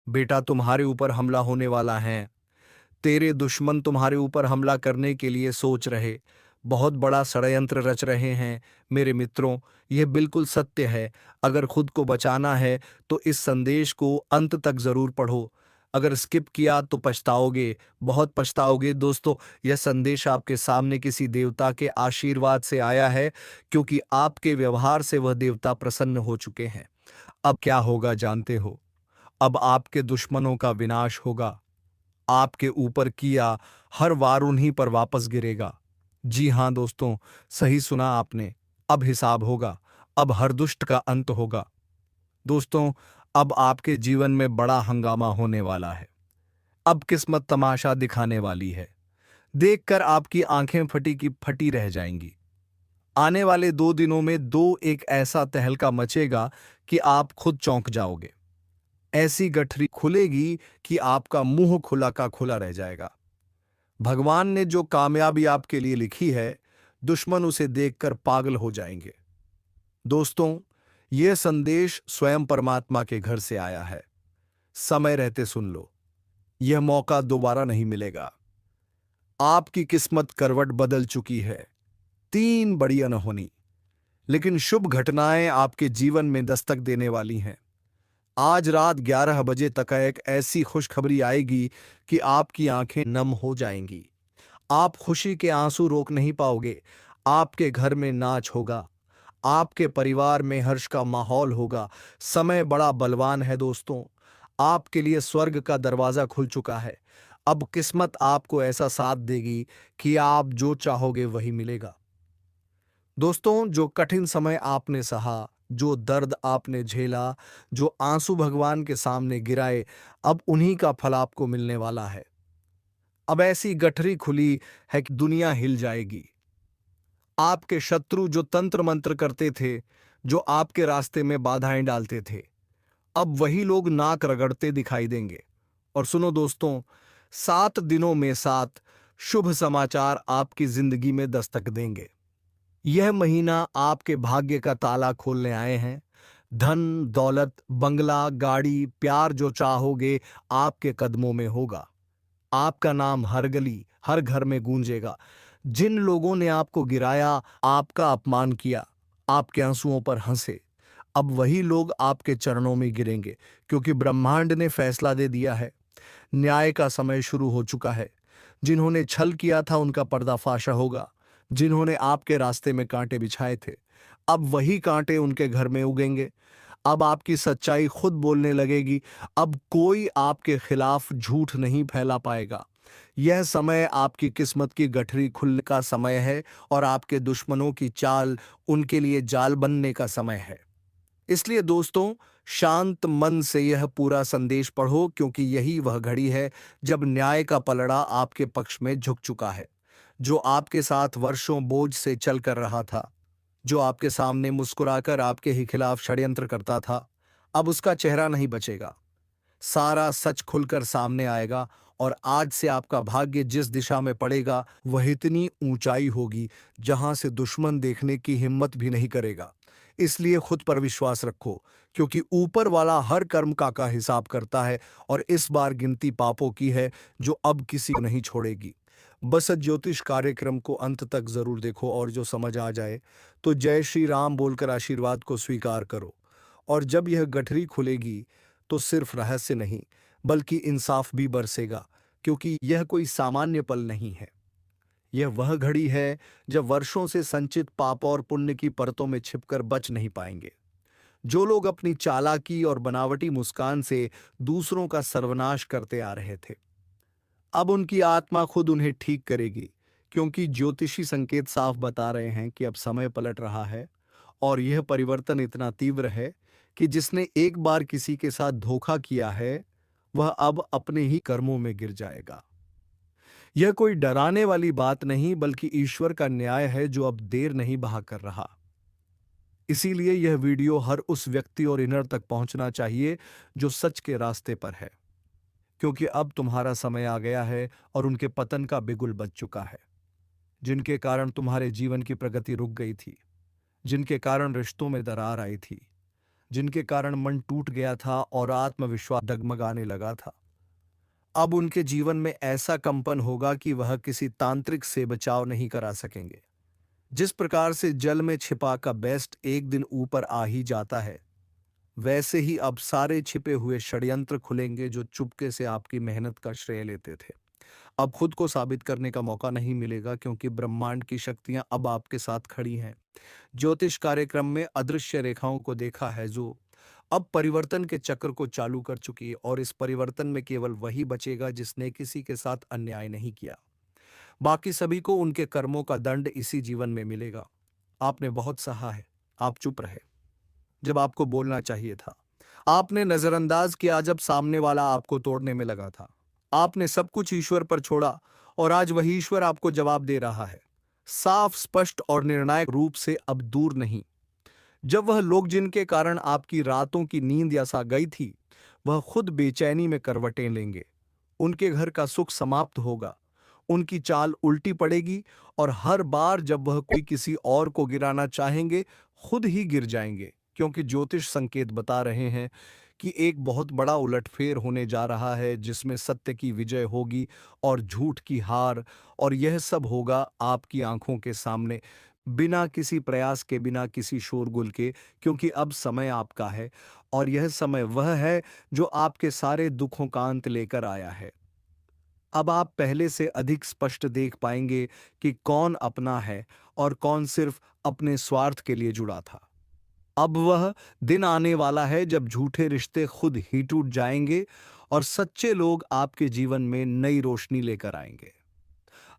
बेटा, तुम्हारे ऊपर हमला होने वाला है। तेरे दुश्मन तुम्हारे ऊपर हमला करने के लिए सोच रहे, बहुत बड़ा षड्यंत्र रच रहे हैं। मेरे मित्रों, यह बिल्कुल सत्य है। अगर खुद को बचाना है तो इस संदेश को अंत तक जरूर पढ़ो। अगर स्किप किया तो पछताओगे, बहुत पछताओगे। दोस्तों, यह संदेश आपके सामने किसी देवता के आशीर्वाद से आया है, क्योंकि आपके व्यवहार से वह देवता प्रसन्न हो चुके हैं। अब क्या होगा जानते हो? अब आपके दुश्मनों का विनाश होगा। आपके ऊपर किया हर वार उन्हीं पर वापस गिरेगा। जी हां दोस्तों, सही सुना आपने। अब हिसाब होगा। अब हर दुष्ट का अंत होगा। दोस्तों, अब आपके जीवन में बड़ा हंगामा होने वाला है। अब किस्मत तमाशा दिखाने वाली है। देखकर आपकी आंखें फटी की फटी रह जाएंगी। आने वाले 2 दिनों में एक ऐसा तहलका मचेगा कि आप खुद चौंक जाओगे। ऐसी गठरी खुलेगी कि आपका मुंह खुला का खुला रह जाएगा। भगवान ने जो कामयाबी आपके लिए लिखी है, दुश्मन उसे देखकर पागल हो जाएंगे। दोस्तों, यह संदेश स्वयं परमात्मा के घर से आया है। समय रहते सुन लो, यह मौका दोबारा नहीं मिलेगा। आपकी किस्मत करवट बदल चुकी है। 3 बड़ी अनहोनी लेकिन शुभ घटनाएं आपके जीवन में दस्तक देने वाली हैं। आज रात 11 बजे तक एक ऐसी खुशखबरी आएगी कि आपकी आंखें नम हो जाएंगी। आप खुशी के आंसू रोक नहीं पाओगे। आपके घर में नाच होगा। आपके परिवार में हर्ष का माहौल होगा। समय बड़ा बलवान है दोस्तों। आपके लिए स्वर्ग का दरवाजा खुल चुका है। अब किस्मत आपको ऐसा साथ देगी कि आप जो चाहोगे वही मिलेगा। दोस्तों, जो कठिन समय आपने सहा, जो दर्द आपने झेला, जो आंसू भगवान के सामने गिराए, अब उन्हीं का फल आपको मिलने वाला है। अब ऐसी गठरी खुली है कि दुनिया हिल जाएगी। आपके शत्रु जो तंत्र मंत्र करते थे, जो आपके रास्ते में बाधाएं डालते थे, अब वही लोग नाक रगड़ते दिखाई देंगे। और सुनो दोस्तों, 7 दिनों में 7 शुभ समाचार आपकी जिंदगी में दस्तक देंगे। यह महीना आपके भाग्य का ताला खोलने आए हैं। धन, दौलत, बंगला, गाड़ी, प्यार जो चाहोगे आपके कदमों में होगा। आपका नाम हर गली, हर घर में गूंजेगा। जिन लोगों ने आपको गिराया, आपका अपमान किया, आपके आंसुओं पर हंसे, अब वही लोग आपके चरणों में गिरेंगे, क्योंकि ब्रह्मांड ने फैसला दे दिया है। न्याय का समय शुरू हो चुका है। जिन्होंने छल किया था उनका पर्दाफाश होगा। जिन्होंने आपके रास्ते में कांटे बिछाए थे, अब वही कांटे उनके घर में उगेंगे। अब आपकी सच्चाई खुद बोलने लगेगी। अब कोई आपके खिलाफ झूठ नहीं फैला पाएगा। यह समय आपकी किस्मत की गठरी खुलने का समय है और आपके दुश्मनों की चाल उनके लिए जाल बनने का समय है। इसलिए दोस्तों, शांत मन से यह पूरा संदेश पढ़ो, क्योंकि यही वह घड़ी है जब न्याय का पलड़ा आपके पक्ष में झुक चुका है। जो आपके साथ वर्षों बोझ से चल कर रहा था, जो आपके सामने मुस्कुराकर आपके ही खिलाफ षड्यंत्र करता था, अब उसका चेहरा नहीं बचेगा। सारा सच खुलकर सामने आएगा और आज से आपका भाग्य जिस दिशा में पड़ेगा वह इतनी ऊंचाई होगी जहां से दुश्मन देखने की हिम्मत भी नहीं करेगा। इसलिए खुद पर विश्वास रखो, क्योंकि ऊपर वाला हर कर्म का हिसाब करता है और इस बार गिनती पापों की है जो अब किसी को नहीं छोड़ेगी। बस ज्योतिष कार्यक्रम को अंत तक जरूर देखो और जो समझ आ जाए तो जय श्री राम बोलकर आशीर्वाद को स्वीकार करो। और जब यह गठरी खुलेगी तो सिर्फ रहस्य नहीं बल्कि इंसाफ भी बरसेगा, क्योंकि यह कोई सामान्य पल नहीं है। यह वह घड़ी है जब वर्षों से संचित पाप और पुण्य की परतों में छिपकर बच नहीं पाएंगे। जो लोग अपनी चालाकी और बनावटी मुस्कान से दूसरों का सर्वनाश करते आ रहे थे, अब उनकी आत्मा खुद उन्हें ठीक करेगी, क्योंकि ज्योतिषी संकेत साफ बता रहे हैं कि अब समय पलट रहा है। और यह परिवर्तन इतना तीव्र है कि जिसने एक बार किसी के साथ धोखा किया है, वह अब अपने ही कर्मों में गिर जाएगा। यह कोई डराने वाली बात नहीं बल्कि ईश्वर का न्याय है जो अब देर नहीं बहा कर रहा। इसीलिए यह वीडियो हर उस व्यक्ति और इनर तक पहुंचना चाहिए जो सच के रास्ते पर है, क्योंकि अब तुम्हारा समय आ गया है और उनके पतन का बिगुल बज चुका है। जिनके कारण तुम्हारे जीवन की प्रगति रुक गई थी, जिनके कारण रिश्तों में दरार आई थी, जिनके कारण मन टूट गया था और आत्मविश्वास डगमगाने लगा था। अब उनके जीवन में ऐसा कंपन होगा कि वह किसी तांत्रिक से बचाव नहीं करा सकेंगे। जिस प्रकार से जल में छिपा का बेस्ट एक दिन ऊपर आ ही जाता है, वैसे ही अब सारे छिपे हुए षड्यंत्र खुलेंगे जो चुपके से आपकी मेहनत का श्रेय लेते थे। अब खुद को साबित करने का मौका नहीं मिलेगा, क्योंकि ब्रह्मांड की शक्तियां अब आपके साथ खड़ी हैं। ज्योतिष कार्यक्रम में अदृश्य रेखाओं को देखा है जो अब परिवर्तन के चक्र को चालू कर चुकी है, और इस परिवर्तन में केवल वही बचेगा जिसने किसी के साथ अन्याय नहीं किया। बाकी सभी को उनके कर्मों का दंड इसी जीवन में मिलेगा। आपने बहुत सहा है, आप चुप रहे जब आपको बोलना चाहिए था। आपने नजरअंदाज किया जब सामने वाला आपको तोड़ने में लगा था। आपने सब कुछ ईश्वर पर छोड़ा, और आज वही ईश्वर आपको जवाब दे रहा है, साफ, स्पष्ट और निर्णायक रूप से, अब दूर नहीं। जब वह लोग जिनके कारण आपकी रातों की नींद या सा गई थी, वह खुद बेचैनी में करवटें लेंगे। उनके घर का सुख समाप्त होगा, उनकी चाल उल्टी पड़ेगी, और हर बार जब वह कोई किसी और को गिराना चाहेंगे, खुद ही गिर जाएंगे, क्योंकि ज्योतिष संकेत बता रहे हैं कि एक बहुत बड़ा उलटफेर होने जा रहा है, जिसमें सत्य की विजय होगी और झूठ की हार। और यह सब होगा आपकी आंखों के सामने, बिना किसी प्रयास के, बिना किसी शोरगुल के, क्योंकि अब समय आपका है, और यह समय वह है जो आपके सारे दुखों का अंत लेकर आया है। अब आप पहले से अधिक स्पष्ट देख पाएंगे कि कौन अपना है और कौन सिर्फ अपने स्वार्थ के लिए जुड़ा था। अब वह दिन आने वाला है जब झूठे रिश्ते खुद ही टूट जाएंगे और सच्चे लोग आपके जीवन में नई रोशनी लेकर आएंगे।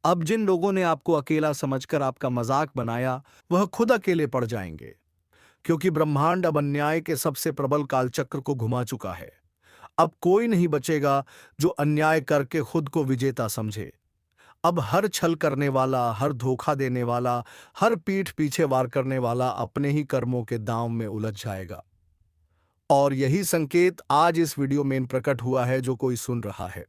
अब जिन लोगों ने आपको अकेला समझकर आपका मजाक बनाया, वह खुद अकेले पड़ जाएंगे, क्योंकि ब्रह्मांड अब अन्याय के सबसे प्रबल कालचक्र को घुमा चुका है। अब कोई नहीं बचेगा जो अन्याय करके खुद को विजेता समझे। अब हर छल करने वाला, हर धोखा देने वाला, हर पीठ पीछे वार करने वाला अपने ही कर्मों के दांव में उलझ जाएगा। और यही संकेत आज इस वीडियो में प्रकट हुआ है। जो कोई सुन रहा है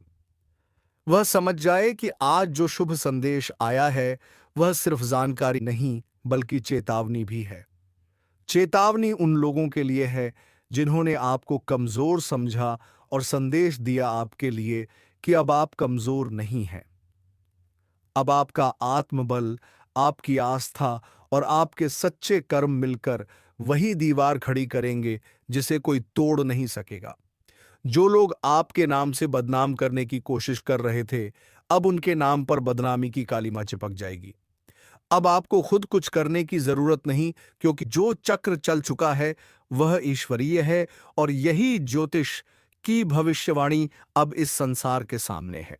वह समझ जाए कि आज जो शुभ संदेश आया है, वह सिर्फ जानकारी नहीं बल्कि चेतावनी भी है। चेतावनी उन लोगों के लिए है जिन्होंने आपको कमजोर समझा, और संदेश दिया आपके लिए कि अब आप कमजोर नहीं हैं। अब आपका आत्मबल, आपकी आस्था और आपके सच्चे कर्म मिलकर वही दीवार खड़ी करेंगे जिसे कोई तोड़ नहीं सकेगा। जो लोग आपके नाम से बदनाम करने की कोशिश कर रहे थे, अब उनके नाम पर बदनामी की कालिमा चिपक जाएगी। अब आपको खुद कुछ करने की जरूरत नहीं, क्योंकि जो चक्र चल चुका है वह ईश्वरीय है, और यही ज्योतिष की भविष्यवाणी अब इस संसार के सामने है।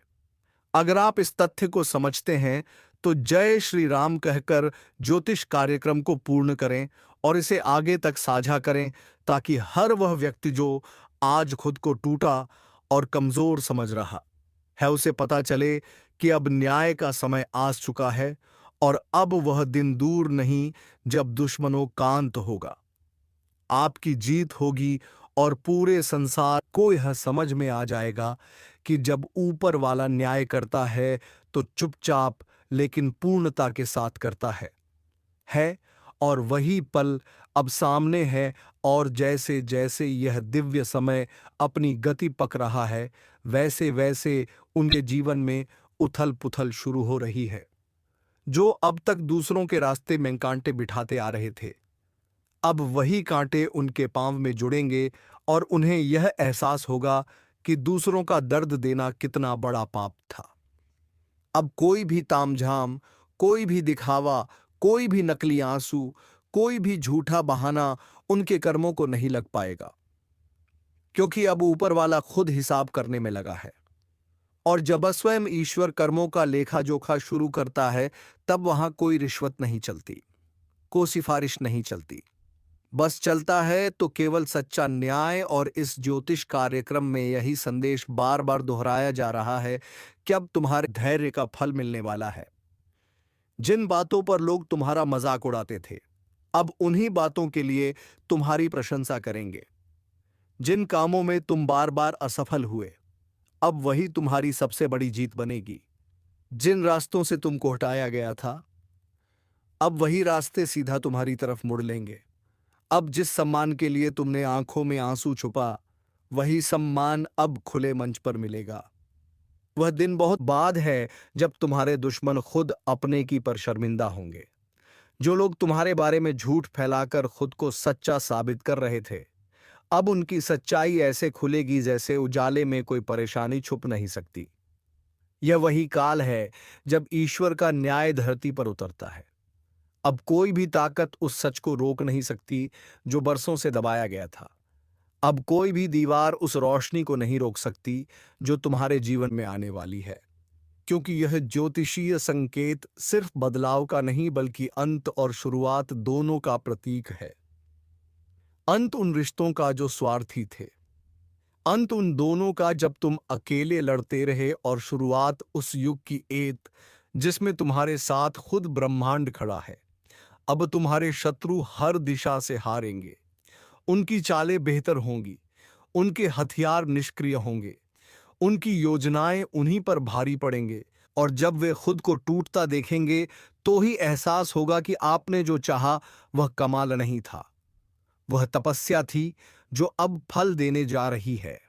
अगर आप इस तथ्य को समझते हैं तो जय श्री राम कहकर ज्योतिष कार्यक्रम को पूर्ण करें और इसे आगे तक साझा करें, ताकि हर वह व्यक्ति जो आज खुद को टूटा और कमजोर समझ रहा है, उसे पता चले कि अब न्याय का समय आ चुका है, और अब वह दिन दूर नहीं जब दुश्मनों का अंत होगा, आपकी जीत होगी, और पूरे संसार को यह समझ में आ जाएगा कि जब ऊपर वाला न्याय करता है तो चुपचाप लेकिन पूर्णता के साथ करता है। और वही पल अब सामने है, और जैसे जैसे यह दिव्य समय अपनी गति पक रहा है, वैसे वैसे उनके जीवन में उथल पुथल शुरू हो रही है। जो अब तक दूसरों के रास्ते में कांटे बिठाते आ रहे थे, अब वही कांटे उनके पांव में जुड़ेंगे, और उन्हें यह एहसास होगा कि दूसरों का दर्द देना कितना बड़ा पाप था। अब कोई भी तामझाम, कोई भी दिखावा, कोई भी नकली आंसू, कोई भी झूठा बहाना उनके कर्मों को नहीं लग पाएगा, क्योंकि अब ऊपर वाला खुद हिसाब करने में लगा है। और जब स्वयं ईश्वर कर्मों का लेखा जोखा शुरू करता है, तब वहां कोई रिश्वत नहीं चलती, कोई सिफारिश नहीं चलती। बस चलता है तो केवल सच्चा न्याय। और इस ज्योतिष कार्यक्रम में यही संदेश बार बार दोहराया जा रहा है कि अब तुम्हारे धैर्य का फल मिलने वाला है। जिन बातों पर लोग तुम्हारा मजाक उड़ाते थे, अब उन्हीं बातों के लिए तुम्हारी प्रशंसा करेंगे। जिन कामों में तुम बार बार असफल हुए, अब वही तुम्हारी सबसे बड़ी जीत बनेगी। जिन रास्तों से तुमको हटाया गया था, अब वही रास्ते सीधा तुम्हारी तरफ मुड़ लेंगे। अब जिस सम्मान के लिए तुमने आंखों में आंसू छुपा, वही सम्मान अब खुले मंच पर मिलेगा। वह दिन बहुत बाद है जब तुम्हारे दुश्मन खुद अपने की पर शर्मिंदा होंगे। जो लोग तुम्हारे बारे में झूठ फैलाकर खुद को सच्चा साबित कर रहे थे, अब उनकी सच्चाई ऐसे खुलेगी जैसे उजाले में कोई परेशानी छुप नहीं सकती। यह वही काल है जब ईश्वर का न्याय धरती पर उतरता है। अब कोई भी ताकत उस सच को रोक नहीं सकती जो बरसों से दबाया गया था। अब कोई भी दीवार उस रोशनी को नहीं रोक सकती जो तुम्हारे जीवन में आने वाली है, क्योंकि यह ज्योतिषीय संकेत सिर्फ बदलाव का नहीं बल्कि अंत और शुरुआत दोनों का प्रतीक है। अंत उन रिश्तों का जो स्वार्थी थे, अंत उन दोनों का जब तुम अकेले लड़ते रहे, और शुरुआत उस युग की एत जिसमें तुम्हारे साथ खुद ब्रह्मांड खड़ा है। अब तुम्हारे शत्रु हर दिशा से हारेंगे, उनकी चालें बेहतर होंगी, उनके हथियार निष्क्रिय होंगे, उनकी योजनाएं उन्हीं पर भारी पड़ेंगे, और जब वे खुद को टूटता देखेंगे तो ही एहसास होगा कि आपने जो चाहा वह कमाल नहीं था, वह तपस्या थी जो अब फल देने जा रही है।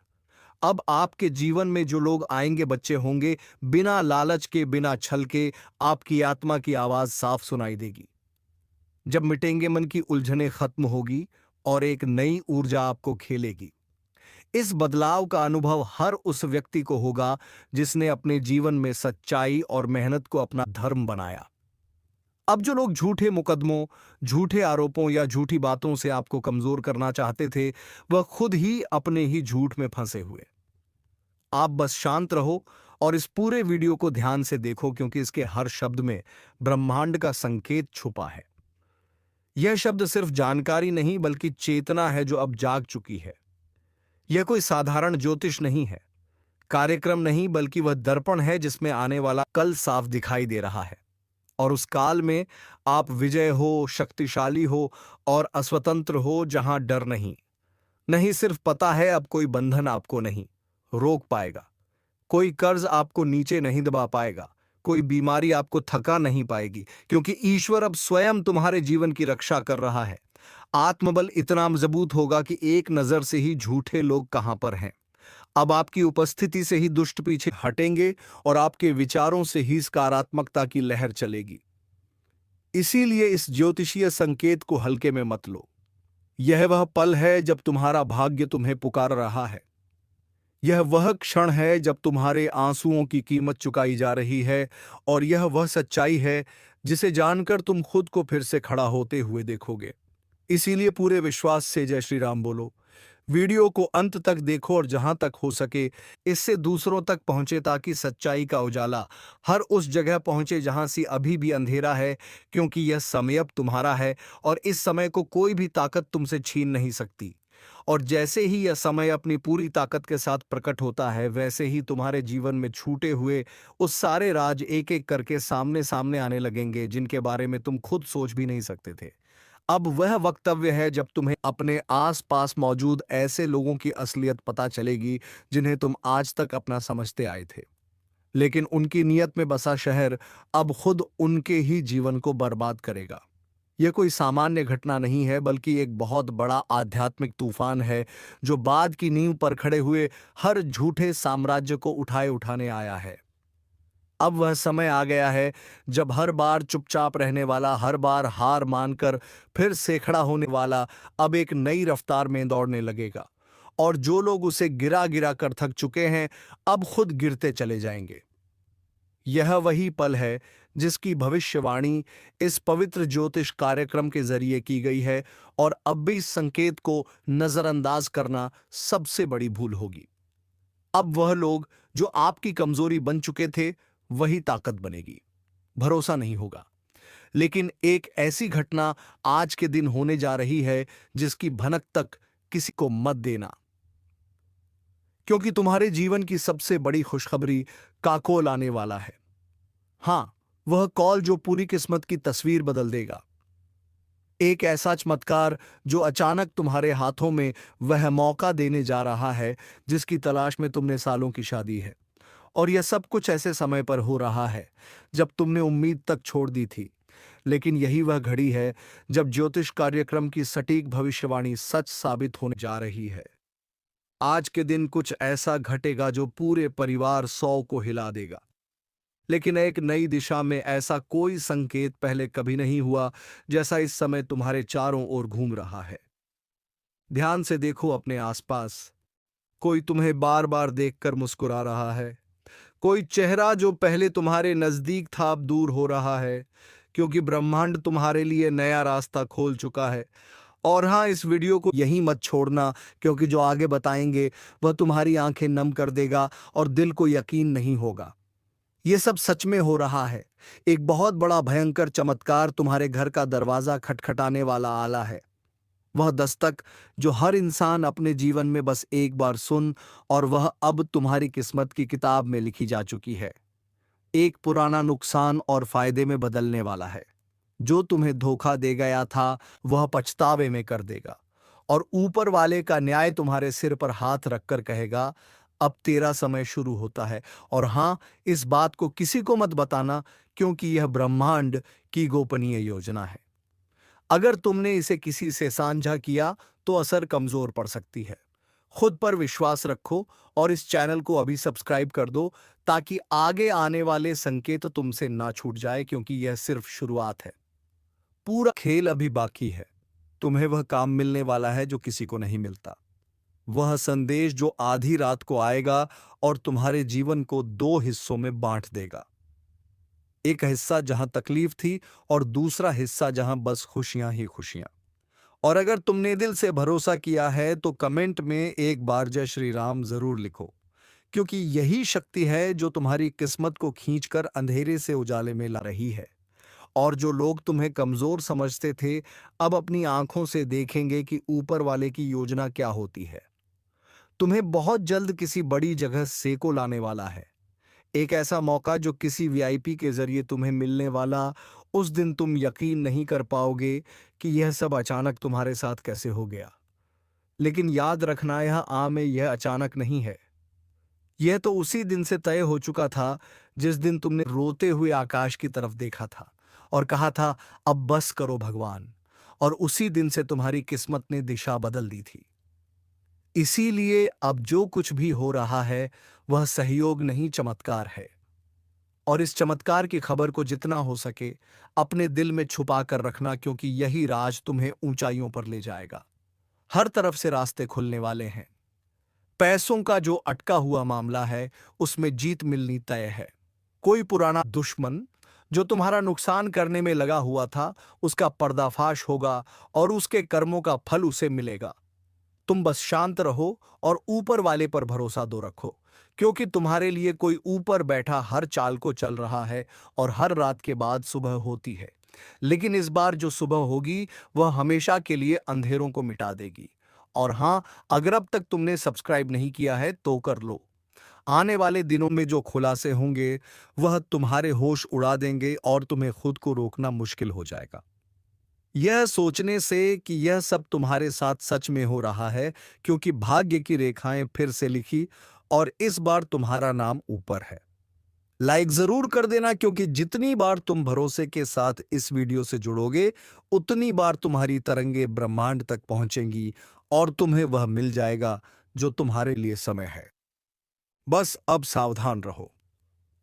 अब आपके जीवन में जो लोग आएंगे बच्चे होंगे, बिना लालच के, बिना छल के, आपकी आत्मा की आवाज साफ सुनाई देगी। जब मिटेंगे मन की उलझनें खत्म होगी और एक नई ऊर्जा आपको खेलेगी। इस बदलाव का अनुभव हर उस व्यक्ति को होगा जिसने अपने जीवन में सच्चाई और मेहनत को अपना धर्म बनाया। अब जो लोग झूठे मुकदमों, झूठे आरोपों या झूठी बातों से आपको कमजोर करना चाहते थे, वह खुद ही अपने ही झूठ में फंसे हुए। आप बस शांत रहो और इस पूरे वीडियो को ध्यान से देखो, क्योंकि इसके हर शब्द में ब्रह्मांड का संकेत छुपा है। यह शब्द सिर्फ जानकारी नहीं बल्कि चेतना है जो अब जाग चुकी है। यह कोई साधारण ज्योतिष नहीं है, कार्यक्रम नहीं, बल्कि वह दर्पण है जिसमें आने वाला कल साफ दिखाई दे रहा है। और उस काल में आप विजय हो, शक्तिशाली हो और अस्वतंत्र हो, जहां डर नहीं। नहीं, सिर्फ पता है अब कोई बंधन आपको नहीं रोक पाएगा, कोई कर्ज आपको नीचे नहीं दबा पाएगा, कोई बीमारी आपको थका नहीं पाएगी, क्योंकि ईश्वर अब स्वयं तुम्हारे जीवन की रक्षा कर रहा है। आत्मबल इतना मजबूत होगा कि एक नजर से ही झूठे लोग कहां पर हैं। अब आपकी उपस्थिति से ही दुष्ट पीछे हटेंगे और आपके विचारों से ही सकारात्मकता की लहर चलेगी। इसीलिए इस ज्योतिषीय संकेत को हल्के में मत लो। यह वह पल है जब तुम्हारा भाग्य तुम्हें पुकार रहा है। यह वह क्षण है जब तुम्हारे आंसुओं की कीमत चुकाई जा रही है, और यह वह सच्चाई है जिसे जानकर तुम खुद को फिर से खड़ा होते हुए देखोगे। इसीलिए पूरे विश्वास से जय श्री राम बोलो। वीडियो को अंत तक देखो और जहां तक हो सके इससे दूसरों तक पहुंचे, ताकि सच्चाई का उजाला हर उस जगह पहुंचे जहां से अभी भी अंधेरा है, क्योंकि यह समय अब तुम्हारा है और इस समय को कोई भी ताकत तुमसे छीन नहीं सकती। और जैसे ही यह समय अपनी पूरी ताकत के साथ प्रकट होता है, वैसे ही तुम्हारे जीवन में छूटे हुए उस सारे राज एक एक करके सामने सामने आने लगेंगे, जिनके बारे में तुम खुद सोच भी नहीं सकते थे। अब वह वक्तव्य है जब तुम्हें अपने आसपास मौजूद ऐसे लोगों की असलियत पता चलेगी जिन्हें तुम आज तक अपना समझते आए थे, लेकिन उनकी नीयत में बसा शहर अब खुद उनके ही जीवन को बर्बाद करेगा। यह कोई सामान्य घटना नहीं है, बल्कि एक बहुत बड़ा आध्यात्मिक तूफान है जो बाद की नींव पर खड़े हुए हर झूठे साम्राज्य को उठाने आया है। अब वह समय आ गया है जब हर बार चुपचाप रहने वाला, हर बार हार मानकर फिर से खड़ा होने वाला अब एक नई रफ्तार में दौड़ने लगेगा, और जो लोग उसे गिरा गिरा कर थक चुके हैं अब खुद गिरते चले जाएंगे। यह वही पल है जिसकी भविष्यवाणी इस पवित्र ज्योतिष कार्यक्रम के जरिए की गई है, और अब भी इस संकेत को नजरअंदाज करना सबसे बड़ी भूल होगी। अब वह लोग जो आपकी कमजोरी बन चुके थे, वही ताकत बनेगी। भरोसा नहीं होगा, लेकिन एक ऐसी घटना आज के दिन होने जा रही है जिसकी भनक तक किसी को मत देना, क्योंकि तुम्हारे जीवन की सबसे बड़ी खुशखबरी का कॉल आने वाला है। हां, वह कॉल जो पूरी किस्मत की तस्वीर बदल देगा। एक ऐसा चमत्कार जो अचानक तुम्हारे हाथों में वह मौका देने जा रहा है जिसकी तलाश में तुमने सालों की शादी है। और यह सब कुछ ऐसे समय पर हो रहा है जब तुमने उम्मीद तक छोड़ दी थी, लेकिन यही वह घड़ी है जब ज्योतिष कार्यक्रम की सटीक भविष्यवाणी सच साबित होने जा रही है। आज के दिन कुछ ऐसा घटेगा जो पूरे परिवार 100 को हिला देगा। लेकिन एक नई दिशा में ऐसा कोई संकेत पहले कभी नहीं हुआ जैसा इस समय तुम्हारे चारों ओर घूम रहा है। ध्यान से देखो अपने आसपास। कोई तुम्हें बार बार देखकर मुस्कुरा रहा है। कोई चेहरा जो पहले तुम्हारे नजदीक था अब दूर हो रहा है, क्योंकि ब्रह्मांड तुम्हारे लिए नया रास्ता खोल चुका है। और हाँ, इस वीडियो को यहीं मत छोड़ना, क्योंकि जो आगे बताएंगे वह तुम्हारी आंखें नम कर देगा और दिल को यकीन नहीं होगा। ये सब सच में हो रहा है। एक बहुत बड़ा भयंकर चमत्कार तुम्हारे घर का दरवाजा खटखटाने वाला आला है। वह दस्तक जो हर इंसान अपने जीवन में बस एक बार सुन, और वह अब तुम्हारी किस्मत की किताब में लिखी जा चुकी है। एक पुराना नुकसान और फायदे में बदलने वाला है। जो तुम्हें धोखा दे गया था वह पछतावे में कर देगा, और ऊपर वाले का न्याय तुम्हारे सिर पर हाथ रखकर कहेगा, अब तेरा समय शुरू होता है। और हाँ, इस बात को किसी को मत बताना, क्योंकि यह ब्रह्मांड की गोपनीय योजना है। अगर तुमने इसे किसी से साझा किया तो असर कमजोर पड़ सकती है। खुद पर विश्वास रखो और इस चैनल को अभी सब्सक्राइब कर दो, ताकि आगे आने वाले संकेत तुमसे ना छूट जाए, क्योंकि यह सिर्फ शुरुआत है। पूरा खेल अभी बाकी है। तुम्हें वह काम मिलने वाला है जो किसी को नहीं मिलता। वह संदेश जो आधी रात को आएगा और तुम्हारे जीवन को दो हिस्सों में बांट देगा। एक हिस्सा जहां तकलीफ थी और दूसरा हिस्सा जहां बस खुशियां ही खुशियां। और अगर तुमने दिल से भरोसा किया है तो कमेंट में एक बार जय श्री राम जरूर लिखो, क्योंकि यही शक्ति है जो तुम्हारी किस्मत को खींचकर अंधेरे से उजाले में ला रही है। और जो लोग तुम्हें कमजोर समझते थे, अब अपनी आंखों से देखेंगे कि ऊपर वाले की योजना क्या होती है। तुम्हें बहुत जल्द किसी बड़ी जगह से को लाने वाला है। एक ऐसा मौका जो किसी वीआईपी के जरिए तुम्हें मिलने वाला। उस दिन तुम यकीन नहीं कर पाओगे कि यह सब अचानक तुम्हारे साथ कैसे हो गया। लेकिन याद रखना, यह आम है, यह अचानक नहीं है। यह तो उसी दिन से तय हो चुका था जिस दिन तुमने रोते हुए आकाश की तरफ देखा था और कहा था, अब बस करो भगवान। और उसी दिन से तुम्हारी किस्मत ने दिशा बदल दी थी। इसीलिए अब जो कुछ भी हो रहा है वह सहयोग नहीं, चमत्कार है। और इस चमत्कार की खबर को जितना हो सके अपने दिल में छुपा कर रखना, क्योंकि यही राज तुम्हें ऊंचाइयों पर ले जाएगा। हर तरफ से रास्ते खुलने वाले हैं। पैसों का जो अटका हुआ मामला है उसमें जीत मिलनी तय है। कोई पुराना दुश्मन जो तुम्हारा नुकसान करने में लगा हुआ था, उसका पर्दाफाश होगा और उसके कर्मों का फल उसे मिलेगा। तुम बस शांत रहो और ऊपर वाले पर भरोसा दो रखो, क्योंकि तुम्हारे लिए कोई ऊपर बैठा हर चाल को चल रहा है। और हर रात के बाद सुबह होती है, लेकिन इस बार जो सुबह होगी वह हमेशा के लिए अंधेरों को मिटा देगी। और हाँ, अगर अब तक तुमने सब्सक्राइब नहीं किया है तो कर लो। आने वाले दिनों में जो खुलासे होंगे वह तुम्हारे होश उड़ा देंगे और तुम्हें खुद को रोकना मुश्किल हो जाएगा। यह सोचने से कि यह सब तुम्हारे साथ सच में हो रहा है, क्योंकि भाग्य की रेखाएं फिर से लिखी और इस बार तुम्हारा नाम ऊपर है। लाइक जरूर कर देना, क्योंकि जितनी बार तुम भरोसे के साथ इस वीडियो से जुड़ोगे उतनी बार तुम्हारी तरंगे ब्रह्मांड तक पहुंचेंगी और तुम्हें वह मिल जाएगा जो तुम्हारे लिए समय है। बस अब सावधान रहो,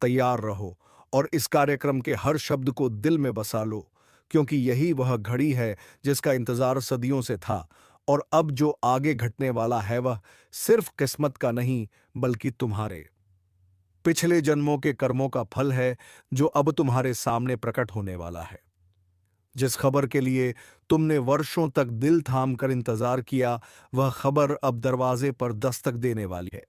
तैयार रहो और इस कार्यक्रम के हर शब्द को दिल में बसा लो, क्योंकि यही वह घड़ी है जिसका इंतजार सदियों से था। और अब जो आगे घटने वाला है वह सिर्फ किस्मत का नहीं, बल्कि तुम्हारे पिछले जन्मों के कर्मों का फल है, जो अब तुम्हारे सामने प्रकट होने वाला है। जिस खबर के लिए तुमने वर्षों तक दिल थाम कर इंतजार किया, वह खबर अब दरवाजे पर दस्तक देने वाली है।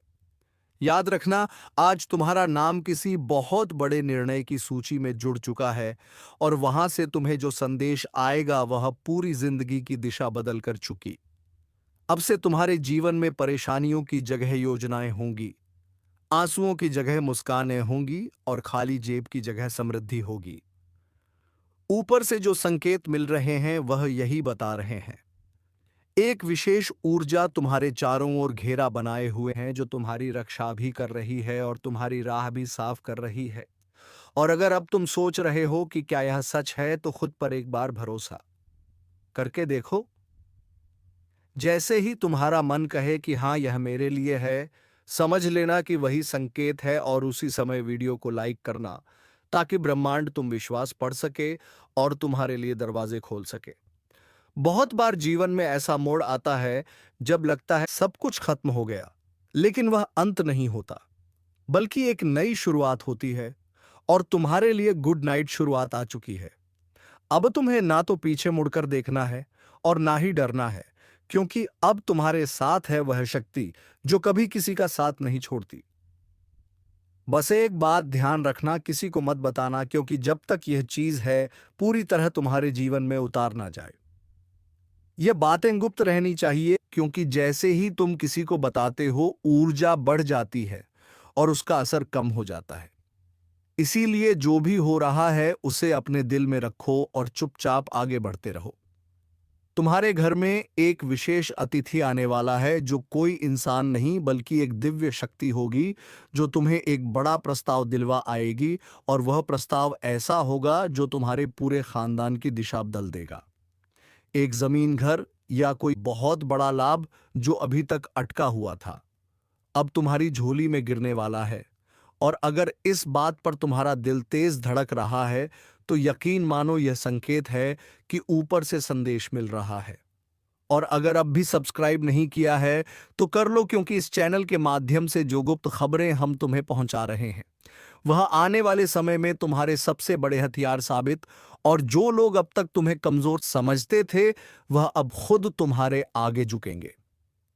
याद रखना, आज तुम्हारा नाम किसी बहुत बड़े निर्णय की सूची में जुड़ चुका है, और वहां से तुम्हें जो संदेश आएगा वह पूरी जिंदगी की दिशा बदल कर चुकी। अब से तुम्हारे जीवन में परेशानियों की जगह योजनाएं होंगी, आंसुओं की जगह मुस्कानें होंगी और खाली जेब की जगह समृद्धि होगी। ऊपर से जो संकेत मिल रहे हैं वह यही बता रहे हैं। एक विशेष ऊर्जा तुम्हारे चारों ओर घेरा बनाए हुए हैं, जो तुम्हारी रक्षा भी कर रही है और तुम्हारी राह भी साफ कर रही है। और अगर अब तुम सोच रहे हो कि क्या यह सच है, तो खुद पर एक बार भरोसा करके देखो। जैसे ही तुम्हारा मन कहे कि हाँ, यह मेरे लिए है, समझ लेना कि वही संकेत है और उसी समय वीडियो को लाइक करना, ताकि ब्रह्मांड तुम विश्वास पढ़ सके और तुम्हारे लिए दरवाजे खोल सके। बहुत बार जीवन में ऐसा मोड़ आता है जब लगता है सब कुछ खत्म हो गया, लेकिन वह अंत नहीं होता, बल्कि एक नई शुरुआत होती है। और तुम्हारे लिए गुड नाइट शुरुआत आ चुकी है। अब तुम्हें ना तो पीछे मुड़कर देखना है और ना ही डरना है, क्योंकि अब तुम्हारे साथ है वह शक्ति जो कभी किसी का साथ नहीं छोड़ती। बस एक बात ध्यान रखना, किसी को मत बताना, क्योंकि जब तक यह चीज है पूरी तरह तुम्हारे जीवन में उतार ना जाए। यह बातें गुप्त रहनी चाहिए, क्योंकि जैसे ही तुम किसी को बताते हो, ऊर्जा बढ़ जाती है और उसका असर कम हो जाता है। इसीलिए जो भी हो रहा है उसे अपने दिल में रखो और चुपचाप आगे बढ़ते रहो। तुम्हारे घर में एक विशेष अतिथि आने वाला है, जो कोई इंसान नहीं बल्कि एक दिव्य शक्ति होगी, जो तुम्हें एक बड़ा प्रस्ताव दिलवा आएगी। और वह प्रस्ताव ऐसा होगा जो तुम्हारे पूरे खानदान की दिशा बदल देगा। एक जमीन, घर या कोई बहुत बड़ा लाभ जो अभी तक अटका हुआ था, अब तुम्हारी झोली में गिरने वाला है। और अगर इस बात पर तुम्हारा दिल तेज धड़क रहा है, तो यकीन मानो यह संकेत है कि ऊपर से संदेश मिल रहा है। और अगर अब भी सब्सक्राइब नहीं किया है, तो कर लो, क्योंकि इस चैनल के माध्यम से जो गुप्त खबरें हम तुम्हें पहुंचा रहे हैं, वह आने वाले समय में तुम्हारे सबसे बड़े हथियार साबित। और जो लोग अब तक तुम्हें कमजोर समझते थे, वह अब खुद तुम्हारे आगे झुकेंगे।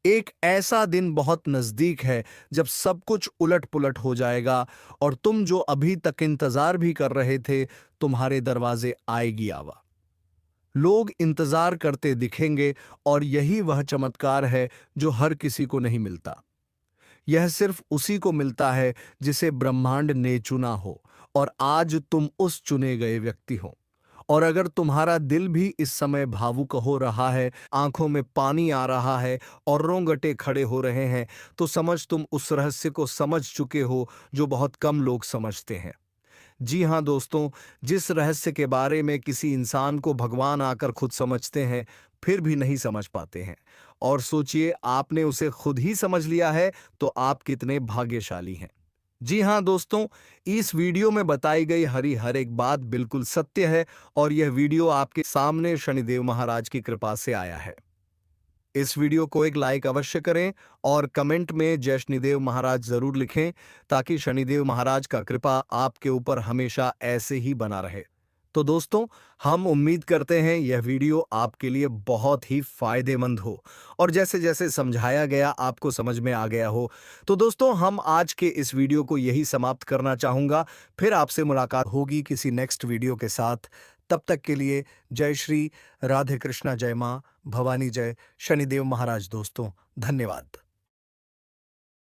एक ऐसा दिन बहुत नजदीक है जब सब कुछ उलट पुलट हो जाएगा, और तुम जो अभी तक इंतजार भी कर रहे थे, तुम्हारे दरवाजे आएगी आवा। लोग इंतजार करते दिखेंगे, और यही वह चमत्कार है जो हर किसी को नहीं मिलता। यह सिर्फ उसी को मिलता है जिसे ब्रह्मांड ने चुना हो, और आज तुम उस चुने गए व्यक्ति हो। और अगर तुम्हारा दिल भी इस समय भावुक हो रहा है, आंखों में पानी आ रहा है और रोंगटे खड़े हो रहे हैं, तो समझ तुम उस रहस्य को समझ चुके हो जो बहुत कम लोग समझते हैं। जी हाँ दोस्तों, जिस रहस्य के बारे में किसी इंसान को भगवान आकर खुद समझते हैं, फिर भी नहीं समझ पाते हैं। और सोचिए, आपने उसे खुद ही समझ लिया है, तो आप कितने भाग्यशाली हैं। जी हाँ दोस्तों, इस वीडियो में बताई गई हर एक बात बिल्कुल सत्य है, और यह वीडियो आपके सामने शनिदेव महाराज की कृपा से आया है। इस वीडियो को एक लाइक अवश्य करें और कमेंट में जय शनिदेव महाराज जरूर लिखें, ताकि शनिदेव महाराज का कृपा आपके ऊपर हमेशा ऐसे ही बना रहे। तो दोस्तों, हम उम्मीद करते हैं यह वीडियो आपके लिए बहुत ही फायदेमंद हो, और जैसे जैसे समझाया गया आपको समझ में आ गया हो। तो दोस्तों, हम आज के इस वीडियो को यही समाप्त करना चाहूंगा। फिर आपसे मुलाकात होगी किसी नेक्स्ट वीडियो के साथ। तब तक के लिए जय श्री राधे कृष्णा, जय मां भवानी, जय शनिदेव महाराज। दोस्तों, धन्यवाद।